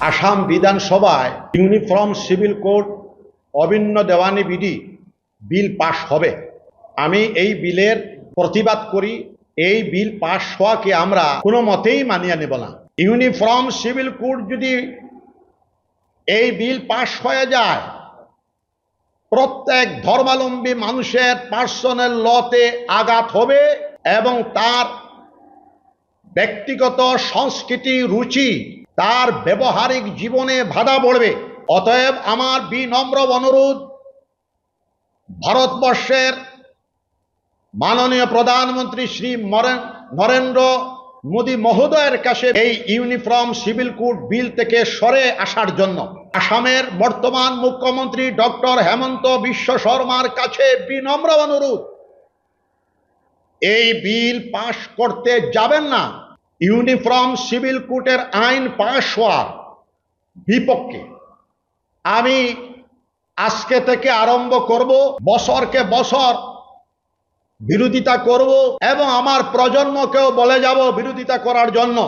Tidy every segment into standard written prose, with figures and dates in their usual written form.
আসাম বিধানসভায় uniform civil code অভিন্ন দেওয়ানি বিধি বিল পাশ হবে। আমি এই বিলের প্রতিবাদ করি। এই বিল পাশ হওয়াকে আমরা কোনো মতেই মানিয়ে নেব না। ইউনিফর্ম সিভিল কোড যদি এই বিল পাশ হয়ে যায়, প্রত্যেক ধর্মাবলম্বী মানুষের পার্সোনাল লতে আঘাত হবে এবং তার ব্যক্তিগত সংস্কৃতি রুচি, তার ব্যবহারিক জীবনে বাধা পড়বে। অতএব আমার বিনম্র অনুরোধ ভারতবর্ষের মাননীয় প্রধানমন্ত্রী শ্রী নরেন্দ্র মোদী মহোদয়ের কাছে এই ইউনিফর্ম সিভিল কোড বিল থেকে সরে আসার জন্য। আসামের বর্তমান মুখ্যমন্ত্রী ডক্টর হেমন্ত বিশ্ব শর্মার কাছে বিনম্র অনুরোধ, এই বিল পাশ করতে যাবেন না। ইউনিফর্ম সিভিল কোডের আইন পাশ হওয়ার বিপক্ষে আমি আজকে থেকে আরম্ভ করব, বছরকে বছর বিরোধিতা করব এবং আমার প্রজন্মকেও বলে যাব বিরোধিতা করার জন্য।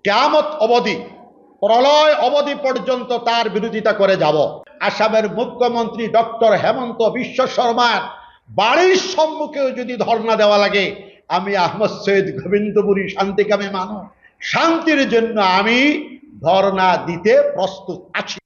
কিয়ামত অবধি, প্রলয় অবধি পর্যন্ত তার বিরোধিতা করে যাব। আসামের মুখ্যমন্ত্রী ডক্টর হেমন্ত বিশ্ব শর্মার বাড়ির সম্মুখেও যদি ধর্ণা দেওয়া লাগে, আমি আহমদ সৈয়দ গোবিন্দপুরী শান্তিকামী মানুষ, শান্তির জন্য আমি ধর্ণা দিতে প্রস্তুত আছি।